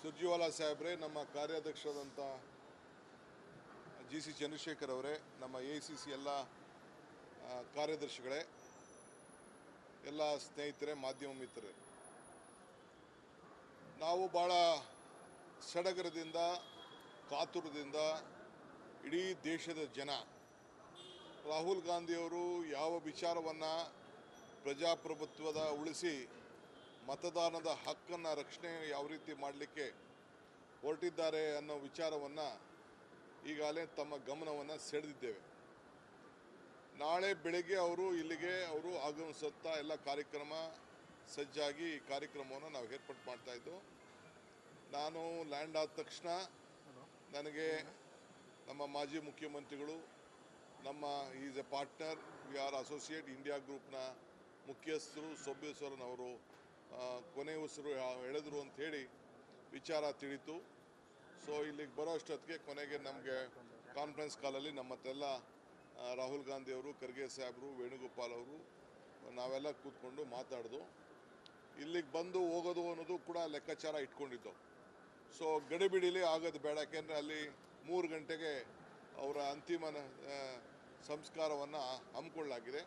ಸುರ್ಜಿವಾಲಾ ಸಾಹೇಬ್ರೆ, ನಮ್ಮ ಕಾರ್ಯಾಧ್ಯಕ್ಷರಾದಂಥ GC ಚಂದ್ರಶೇಖರ್ ಅವರೇ, ನಮ್ಮ AICC ಎಲ್ಲ ಕಾರ್ಯದರ್ಶಿಗಳೇ, ಎಲ್ಲ ಸ್ನೇಹಿತರೆ, ಮಾಧ್ಯಮ ಮಿತ್ರರೇ, ನಾವು ಭಾಳ ಸಡಗರದಿಂದ ಕಾತುರದಿಂದ ಇಡೀ ದೇಶದ ಜನ ರಾಹುಲ್ ಗಾಂಧಿಯವರು ಯಾವ ವಿಚಾರವನ್ನು ಪ್ರಜಾಪ್ರಭುತ್ವದ ಉಳಿಸಿ ಮತದಾನದ ಹಕ್ಕನ್ನು ರಕ್ಷಣೆ ಯಾವ ರೀತಿ ಮಾಡಲಿಕ್ಕೆ ಹೊರಟಿದ್ದಾರೆ ಅನ್ನೋ ವಿಚಾರವನ್ನು ಈಗಾಗಲೇ ತಮ್ಮ ಗಮನವನ್ನು ಸೆಳೆದಿದ್ದೇವೆ. ನಾಳೆ ಬೆಳಗ್ಗೆ ಇಲ್ಲಿಗೆ ಆಗಮಿಸುತ್ತಾ ಎಲ್ಲ ಕಾರ್ಯಕ್ರಮ ಸಜ್ಜಾಗಿ ಈ ಕಾರ್ಯಕ್ರಮವನ್ನು ನಾವು ಏರ್ಪಾಡು ಮಾಡ್ತಾಯಿದ್ದು. ನಾನು ಲ್ಯಾಂಡ್ ಆದ ತಕ್ಷಣ ನನಗೆ ನಮ್ಮ ಮಾಜಿ ಮುಖ್ಯಮಂತ್ರಿಗಳು, ನಮ್ಮ is A partner, we are associate India ಗ್ರೂಪ್ನ ಮುಖ್ಯಸ್ಥರು ಸೊಬ್ಬೇಶ್ವರನವರು ಕೊನೆ ಉಸಿರು ಎಳೆದ್ರು ಅಂಥೇಳಿ ವಿಚಾರ ತಿಳಿತು. ಸೊ ಇಲ್ಲಿಗೆ ಬರೋ ಅಷ್ಟೊತ್ತಿಗೆ ಕೊನೆಗೆ ನಮಗೆ ಕಾನ್ಫರೆನ್ಸ್ ಕಾಲಲ್ಲಿ ನಮ್ಮತ್ತೆಲ್ಲ ರಾಹುಲ್ ಗಾಂಧಿಯವರು, ಖರ್ಗೆ ಸಾಹೇಬರು, ವೇಣುಗೋಪಾಲ್ ಅವರು ನಾವೆಲ್ಲ ಕೂತ್ಕೊಂಡು ಮಾತಾಡ್ದು. ಇಲ್ಲಿಗೆ ಬಂದು ಹೋಗೋದು ಅನ್ನೋದು ಕೂಡ ಲೆಕ್ಕಾಚಾರ ಇಟ್ಕೊಂಡಿದ್ದು. ಸೊ ಗಡಿಬಿಡಿಲಿ ಆಗೋದು ಬೇಡ, ಯಾಕೆಂದರೆ ಅಲ್ಲಿ 3 ಗಂಟೆಗೆ ಅವರ ಅಂತಿಮ ಸಂಸ್ಕಾರವನ್ನು ಹಮ್ಮಿಕೊಳ್ಳಲಾಗಿದೆ.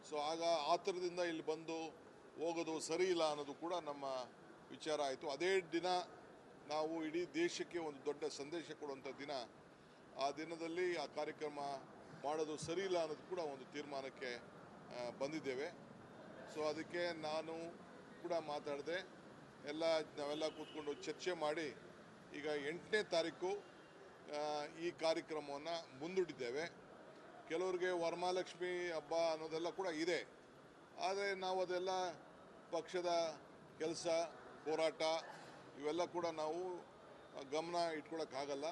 ಸೊ ಆಗ ಆತುರದಿಂದ ಇಲ್ಲಿ ಬಂದು ಹೋಗೋದು ಸರಿ ಇಲ್ಲ ಅನ್ನೋದು ಕೂಡ ನಮ್ಮ ವಿಚಾರ ಆಯಿತು. ಅದೇ ದಿನ ನಾವು ಇಡೀ ದೇಶಕ್ಕೆ ಒಂದು ದೊಡ್ಡ ಸಂದೇಶ ಕೊಡುವಂಥ ದಿನ. ಆ ದಿನದಲ್ಲಿ ಆ ಕಾರ್ಯಕ್ರಮ ಮಾಡೋದು ಸರಿ ಇಲ್ಲ ಅನ್ನೋದು ಕೂಡ ಒಂದು ತೀರ್ಮಾನಕ್ಕೆ ಬಂದಿದ್ದೇವೆ. ಸೊ ಅದಕ್ಕೆ ನಾನು ಕೂಡ ಮಾತಾಡಿದೆ, ನಾವೆಲ್ಲ ಕೂತ್ಕೊಂಡು ಚರ್ಚೆ ಮಾಡಿ ಈಗ 8ನೇ ತಾರೀಕು ಈ ಕಾರ್ಯಕ್ರಮವನ್ನು ಮುಂದೂಡಿದ್ದೇವೆ. ಕೆಲವರಿಗೆ ವರಮಹಾಲಕ್ಷ್ಮಿ ಹಬ್ಬ ಅನ್ನೋದೆಲ್ಲ ಕೂಡ ಇದೆ, ಆದರೆ ನಾವು ಅದೆಲ್ಲ ಪಕ್ಷದ ಕೆಲಸ, ಹೋರಾಟ ಇವೆಲ್ಲ ಕೂಡ ನಾವು ಗಮನ ಇಟ್ಕೊಳ್ಳೋಕ್ಕಾಗಲ್ಲ.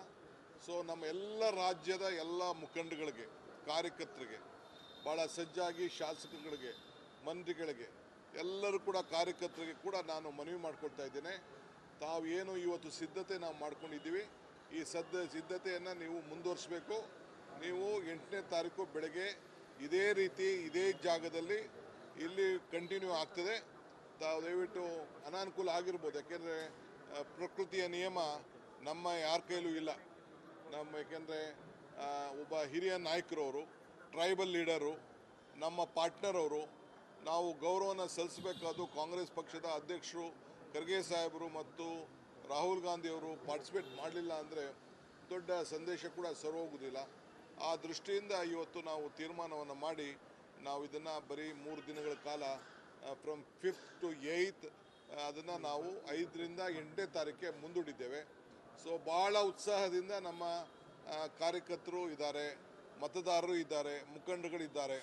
ಸೊ ನಮ್ಮ ಎಲ್ಲ ರಾಜ್ಯದ ಎಲ್ಲ ಮುಖಂಡಗಳಿಗೆ, ಕಾರ್ಯಕರ್ತರಿಗೆ, ಭಾಳ ಸಜ್ಜಾಗಿ ಶಾಸಕರುಗಳಿಗೆ, ಮಂತ್ರಿಗಳಿಗೆ, ಎಲ್ಲರೂ ಕೂಡ ಕಾರ್ಯಕರ್ತರಿಗೆ ಕೂಡ ನಾನು ಮನವಿ ಮಾಡ್ಕೊಳ್ತಾ ಇದ್ದೇನೆ. ತಾವು ಏನು ಇವತ್ತು ಸಿದ್ಧತೆ ನಾವು ಮಾಡ್ಕೊಂಡಿದ್ದೀವಿ, ಈ ಸಿದ್ಧತೆಯನ್ನು ನೀವು ಮುಂದುವರಿಸಬೇಕು. ನೀವು 8ನೇ ತಾರೀಕು ಬೆಳಗ್ಗೆ ಇದೇ ರೀತಿ ಇದೇ ಜಾಗದಲ್ಲಿ ಇಲ್ಲಿ ಕಂಟಿನ್ಯೂ ಆಗ್ತದೆ. ತಾವು ದಯವಿಟ್ಟು ಅನಾನುಕೂಲ ಆಗಿರ್ಬೋದು, ಯಾಕೆಂದರೆ ಪ್ರಕೃತಿಯ ನಿಯಮ ನಮ್ಮ ಯಾರ ಕೈಲೂ ಇಲ್ಲ. ಯಾಕೆಂದರೆ ಒಬ್ಬ ಹಿರಿಯ ನಾಯಕರವರು, ಟ್ರೈಬಲ್ ಲೀಡರು, ನಮ್ಮ ಪಾರ್ಟ್ನರ್ ಅವರು, ನಾವು ಗೌರವನ ಸಲ್ಲಿಸಬೇಕಾದ್ದು ಕಾಂಗ್ರೆಸ್ ಪಕ್ಷದ ಅಧ್ಯಕ್ಷರು ಖರ್ಗೆ ಸಾಹೇಬರು ಮತ್ತು ರಾಹುಲ್ ಗಾಂಧಿಯವರು ಪಾರ್ಟಿಸಿಪೇಟ್ ಮಾಡಲಿಲ್ಲ ಅಂದರೆ ದೊಡ್ಡ ಸಂದೇಶ ಕೂಡ ಸರೋಗುವುದಿಲ್ಲ. ಆ ದೃಷ್ಟಿಯಿಂದ ಇವತ್ತು ನಾವು ತೀರ್ಮಾನವನ್ನು ಮಾಡಿ ನಾವು ಇದನ್ನು ಬರೀ 3 ದಿನಗಳ ಕಾಲ ಫ್ರಮ್ 5th to 8th ಅದನ್ನು ನಾವು 5ರಿಂದ 8ನೇ ತಾರೀಕಿಗೆ ಮುಂದೂಡಿದ್ದೇವೆ. ಸೊ ಭಾಳ ಉತ್ಸಾಹದಿಂದ ನಮ್ಮ ಕಾರ್ಯಕರ್ತರು ಇದ್ದಾರೆ, ಮತದಾರರು ಇದ್ದಾರೆ, ಮುಖಂಡರುಗಳಿದ್ದಾರೆ.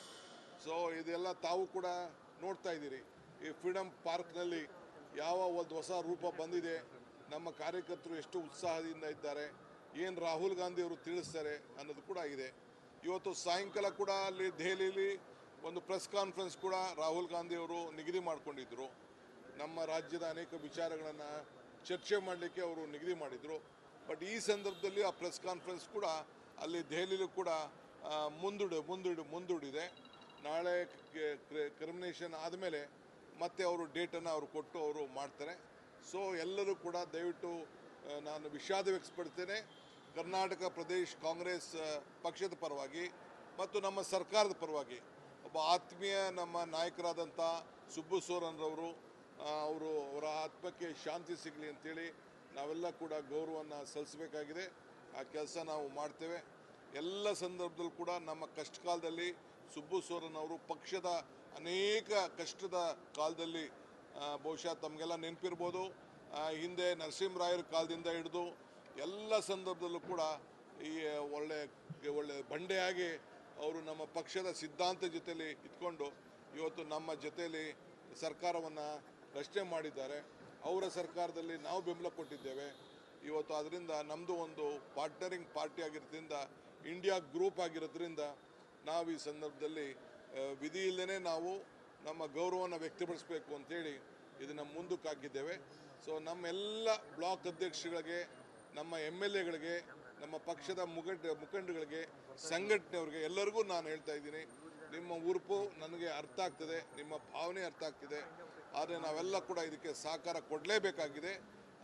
ಸೊ ಇದೆಲ್ಲ ತಾವು ಕೂಡ ನೋಡ್ತಾ ಇದ್ದೀರಿ. ಈ ಫ್ರೀಡಮ್ ಪಾರ್ಕ್ನಲ್ಲಿ ಯಾವ ಒಂದು ಹೊಸ ರೂಪ ಬಂದಿದೆ, ನಮ್ಮ ಕಾರ್ಯಕರ್ತರು ಎಷ್ಟು ಉತ್ಸಾಹದಿಂದ ಇದ್ದಾರೆ, ಏನು ರಾಹುಲ್ ಗಾಂಧಿಯವರು ತಿಳಿಸ್ತಾರೆ ಅನ್ನೋದು ಕೂಡ ಇದೆ. ಇವತ್ತು ಸಾಯಂಕಾಲ ಕೂಡ ಅಲ್ಲಿ ದೆಹಲಿಯಲ್ಲಿ ಒಂದು ಪ್ರೆಸ್ ಕಾನ್ಫರೆನ್ಸ್ ಕೂಡ ರಾಹುಲ್ ಗಾಂಧಿಯವರು ನಿಗದಿ ಮಾಡಿಕೊಂಡಿದ್ದರು. ನಮ್ಮ ರಾಜ್ಯದ ಅನೇಕ ವಿಚಾರಗಳನ್ನು ಚರ್ಚೆ ಮಾಡಲಿಕ್ಕೆ ಅವರು ನಿಗದಿ ಮಾಡಿದರು. ಬಟ್ ಈ ಸಂದರ್ಭದಲ್ಲಿ ಆ ಪ್ರೆಸ್ ಕಾನ್ಫರೆನ್ಸ್ ಕೂಡ ಅಲ್ಲಿ ದೆಹಲಿಯಲ್ಲೂ ಕೂಡ ಮುಂದೂಡಿದೆ. ನಾಳೆ ಕ್ರಿಮಿನೇಷನ್ ಆದಮೇಲೆ ಮತ್ತೆ ಅವರು ಡೇಟನ್ನು ಅವರು ಕೊಟ್ಟು ಅವರು ಮಾಡ್ತಾರೆ. ಸೊ ಎಲ್ಲರೂ ಕೂಡ ದಯವಿಟ್ಟು ನಾನು ವಿಷಾದ ವ್ಯಕ್ತಪಡ್ತೇನೆ. ಕರ್ನಾಟಕ ಪ್ರದೇಶ್ ಕಾಂಗ್ರೆಸ್ ಪಕ್ಷದ ಪರವಾಗಿ ಮತ್ತು ನಮ್ಮ ಸರ್ಕಾರದ ಪರವಾಗಿ ಒಬ್ಬ ಆತ್ಮೀಯ ನಮ್ಮ ನಾಯಕರಾದಂಥ ಸುಬ್ಬು ಸೋರನ್ರವರು, ಅವರ ಆತ್ಮಕ್ಕೆ ಶಾಂತಿ ಸಿಗಲಿ ಅಂಥೇಳಿ ನಾವೆಲ್ಲ ಕೂಡ ಗೌರವವನ್ನು ಸಲ್ಲಿಸಬೇಕಾಗಿದೆ. ಆ ಕೆಲಸ ನಾವು ಮಾಡ್ತೇವೆ. ಎಲ್ಲ ಸಂದರ್ಭದಲ್ಲೂ ಕೂಡ ನಮ್ಮ ಕಷ್ಟ ಕಾಲದಲ್ಲಿ ಸುಬ್ಬು ಸೋರನ್ ಅವರು ಪಕ್ಷದ ಅನೇಕ ಕಷ್ಟದ ಕಾಲದಲ್ಲಿ ಬಹುಶಃ ತಮಗೆಲ್ಲ ನೆನಪಿರ್ಬೋದು, ಹಿಂದೆ ನರಸಿಂಹರಾಯರ ಕಾಲದಿಂದ ಹಿಡಿದು ಎಲ್ಲ ಸಂದರ್ಭದಲ್ಲೂ ಕೂಡ ಈ ಒಳ್ಳೆ ಬಂಡೆಯಾಗಿ ಅವರು ನಮ್ಮ ಪಕ್ಷದ ಸಿದ್ಧಾಂತ ಜೊತೆಯಲ್ಲಿ ಇಟ್ಕೊಂಡು ಇವತ್ತು ನಮ್ಮ ಜೊತೆಯಲ್ಲಿ ಸರ್ಕಾರವನ್ನು ರಚನೆ ಮಾಡಿದ್ದಾರೆ. ಅವರ ಸರ್ಕಾರದಲ್ಲಿ ನಾವು ಬೆಂಬಲ ಕೊಟ್ಟಿದ್ದೇವೆ. ಇವತ್ತು ಅದರಿಂದ ನಮ್ಮದು ಒಂದು ಪಾರ್ಟ್ನರಿಂಗ್ ಪಾರ್ಟಿ ಆಗಿರೋದ್ರಿಂದ, ಇಂಡಿಯಾ ಗ್ರೂಪ್ ಆಗಿರೋದ್ರಿಂದ ನಾವು ಈ ಸಂದರ್ಭದಲ್ಲಿ ವಿಧಿ ಇಲ್ಲದೇ ನಾವು ನಮ್ಮ ಗೌರವವನ್ನು ವ್ಯಕ್ತಪಡಿಸಬೇಕು ಅಂಥೇಳಿ ಇದನ್ನು ಮುಂದಕ್ಕೆ ಹಾಕಿದ್ದೇವೆ. ಸೊ ನಮ್ಮೆಲ್ಲ ಬ್ಲಾಕ್ ಅಧ್ಯಕ್ಷಗಳಿಗೆ, ನಮ್ಮ MLAಗಳಿಗೆ, ನಮ್ಮ ಪಕ್ಷದ ಮುಖಂಡಗಳಿಗೆ, ಸಂಘಟನೆಯವರಿಗೆ ಎಲ್ಲರಿಗೂ ನಾನು ಹೇಳ್ತಾ ಇದ್ದೀನಿ, ನಿಮ್ಮ ಉರುಪು ನನಗೆ ಅರ್ಥ ಆಗ್ತದೆ, ನಿಮ್ಮ ಭಾವನೆ ಅರ್ಥ ಆಗ್ತಿದೆ. ಆದರೆ ನಾವೆಲ್ಲ ಕೂಡ ಇದಕ್ಕೆ ಸಹಕಾರ ಕೊಡಲೇಬೇಕಾಗಿದೆ.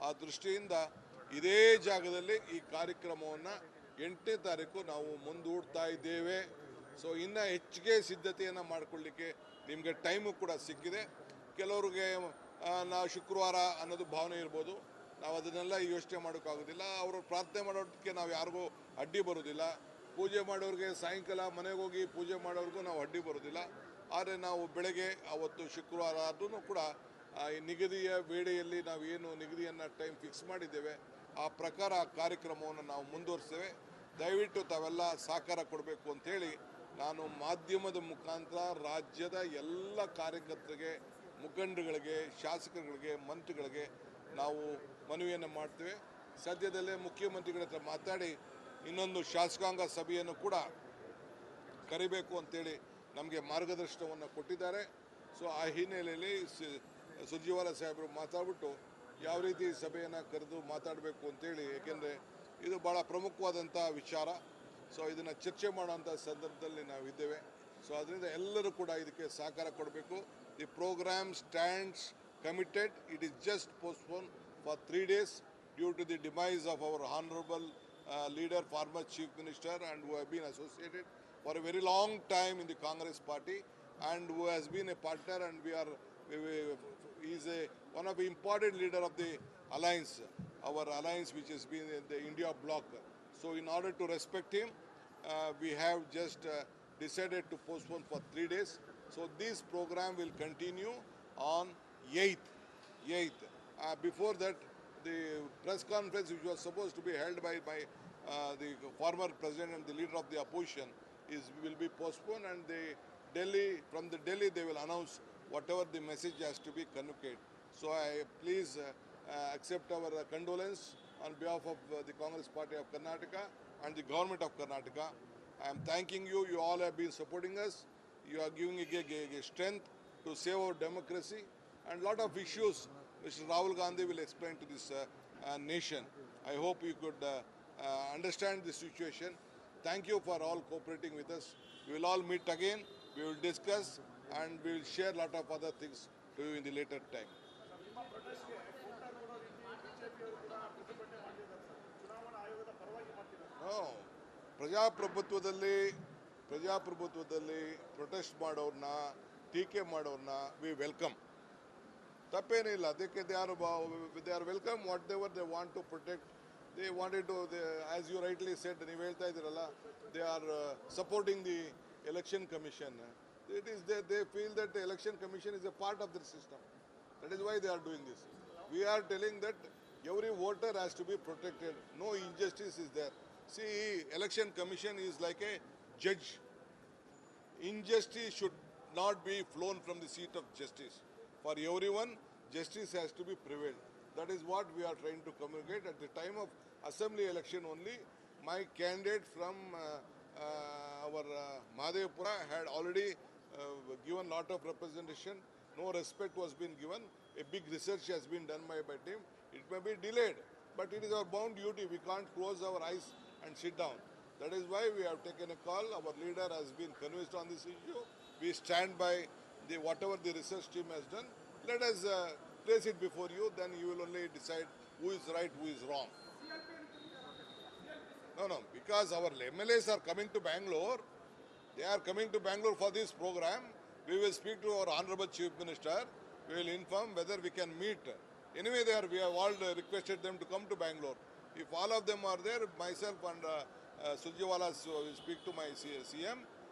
ಆ ದೃಷ್ಟಿಯಿಂದ ಇದೇ ಜಾಗದಲ್ಲಿ ಈ ಕಾರ್ಯಕ್ರಮವನ್ನು 8ನೇ ತಾರೀಕು ನಾವು ಮುಂದೂಡ್ತಾ ಇದ್ದೇವೆ. ಸೊ ಇನ್ನು ಹೆಚ್ಚಿಗೆ ಸಿದ್ಧತೆಯನ್ನು ಮಾಡಿಕೊಳ್ಳಿಕ್ಕೆ ನಿಮಗೆ ಟೈಮು ಕೂಡ ಸಿಕ್ಕಿದೆ. ಕೆಲವ್ರಿಗೆ ನಾವು ಶುಕ್ರವಾರ ಅನ್ನೋದು ಭಾವನೆ ಇರ್ಬೋದು, ನಾವು ಅದನ್ನೆಲ್ಲ ಯೋಚನೆ ಮಾಡೋಕ್ಕಾಗೋದಿಲ್ಲ. ಅವರು ಪ್ರಾರ್ಥನೆ ಮಾಡೋದಕ್ಕೆ ನಾವು ಯಾರಿಗೂ ಅಡ್ಡಿ ಬರೋದಿಲ್ಲ. ಪೂಜೆ ಮಾಡೋರಿಗೆ ಸಾಯಂಕಾಲ ಮನೆಗೆ ಹೋಗಿ ಪೂಜೆ ಮಾಡೋರಿಗೂ ನಾವು ಅಡ್ಡಿ ಬರೋದಿಲ್ಲ. ಆದರೆ ನಾವು ಬೆಳಗ್ಗೆ ಅವತ್ತು ಶುಕ್ರವಾರ ಅದನ್ನು ಕೂಡ ಈ ನಿಗದಿಯ ವೇಳೆಯಲ್ಲಿ ನಾವು ಏನು ನಿಗದಿಯನ್ನು ಟೈಮ್ ಫಿಕ್ಸ್ ಮಾಡಿದ್ದೇವೆ ಆ ಪ್ರಕಾರ ಆ ಕಾರ್ಯಕ್ರಮವನ್ನು ನಾವು ಮುಂದುವರಿಸ್ತೇವೆ. ದಯವಿಟ್ಟು ತಾವೆಲ್ಲ ಸಹಕಾರ ಕೊಡಬೇಕು ಅಂತೇಳಿ ನಾನು ಮಾಧ್ಯಮದ ಮುಖಾಂತರ ರಾಜ್ಯದ ಎಲ್ಲ ಕಾರ್ಯಕರ್ತರಿಗೆ, ಮುಖಂಡರುಗಳಿಗೆ, ಶಾಸಕರುಗಳಿಗೆ, ಮಂತ್ರಿಗಳಿಗೆ ನಾವು ಮನವಿಯನ್ನು ಮಾಡ್ತೇವೆ. ಸದ್ಯದಲ್ಲೇ ಮುಖ್ಯಮಂತ್ರಿಗಳ ಹತ್ರ ಮಾತಾಡಿ ಇನ್ನೊಂದು ಶಾಸಕಾಂಗ ಸಭೆಯನ್ನು ಕೂಡ ಕರಿಬೇಕು ಅಂತೇಳಿ ನಮಗೆ ಮಾರ್ಗದರ್ಶನವನ್ನು ಕೊಟ್ಟಿದ್ದಾರೆ. ಸೊ ಆ ಹಿನ್ನೆಲೆಯಲ್ಲಿ ಸುರ್ಜೇವಾಲಾ ಸಾಹೇಬರು ಮಾತಾಡ್ಬಿಟ್ಟು ಯಾವ ರೀತಿ ಸಭೆಯನ್ನು ಕರೆದು ಮಾತಾಡಬೇಕು ಅಂತೇಳಿ, ಏಕೆಂದರೆ ಇದು ಭಾಳ ಪ್ರಮುಖವಾದಂಥ ವಿಚಾರ. ಸೊ ಇದನ್ನು ಚರ್ಚೆ ಮಾಡೋಂಥ ಸಂದರ್ಭದಲ್ಲಿ ನಾವಿದ್ದೇವೆ. ಸೊ ಅದರಿಂದ ಎಲ್ಲರೂ ಕೂಡ ಇದಕ್ಕೆ ಸಹಕಾರ ಕೊಡಬೇಕು. The program stands committed. It is just postpone for 3 days due to the demise of our honourable leader, former chief minister, and who have been associated for a very long time in the Congress party, and who has been a partner, and he is one of the important leader of the alliance, our alliance which has been in the India bloc. So in order to respect him, we have just decided to postpone for 3 days. So this program will continue on 8th. Before that, the press conference which was supposed to be held by the former president and the leader of the opposition will be postponed, and from the Delhi they will announce whatever the message has to be conveyed. So I please accept our condolence on behalf of the Congress Party of Karnataka and the government of Karnataka. I am thanking you. You all have been supporting us. You are giving a strength to save our democracy, and lot of issues Mr. Rahul Gandhi will explain to this nation. I hope you could understand the situation. Thank you for all cooperating with us. We will all meet again. We will discuss, and we will share a lot of other things to you in the later time. No. ಪ್ರಜಾಪ್ರಭುತ್ವದಲ್ಲಿ protest ಮಾಡೋರನ್ನ, ಟೀಕೆ ಮಾಡೋರನ್ನ we welcome. ತಪ್ಪೇನಿಲ್ಲ. ಅದಕ್ಕೆ they are welcome. Whatever they want to protect, they wanted to, as you rightly said, ನೀವು ಹೇಳ್ತಾ ಇದ್ದೀರಲ್ಲ, they are supporting the election commission. They feel that the election commission is a part of their system. That is why they are doing this. We are telling that every voter has to be protected. No injustice is there. See, election commission is like a judge. Injustice should not be flown from the seat of justice. For everyone, justice has to be prevailed. That is what we are trying to communicate. At the time of assembly election only, my candidate from our Mahadevapura had already given lot of representation. No respect was been given. A big research has been done by team. It may be delayed, but it is our bound duty. We can't close our eyes and sit down. That is why we have taken a call. Our leader has been convinced on this issue. We stand by whatever the research team has done. Let us place it before you. Then you will only decide who is right, who is wrong. No, because our MLAs are coming to Bangalore. They are coming to Bangalore for this program. We will speak to our Honorable Chief Minister. We will inform whether we can meet. Anyway, we have all requested them to come to Bangalore. If all of them are there, myself and Surjewala will speak to my CM.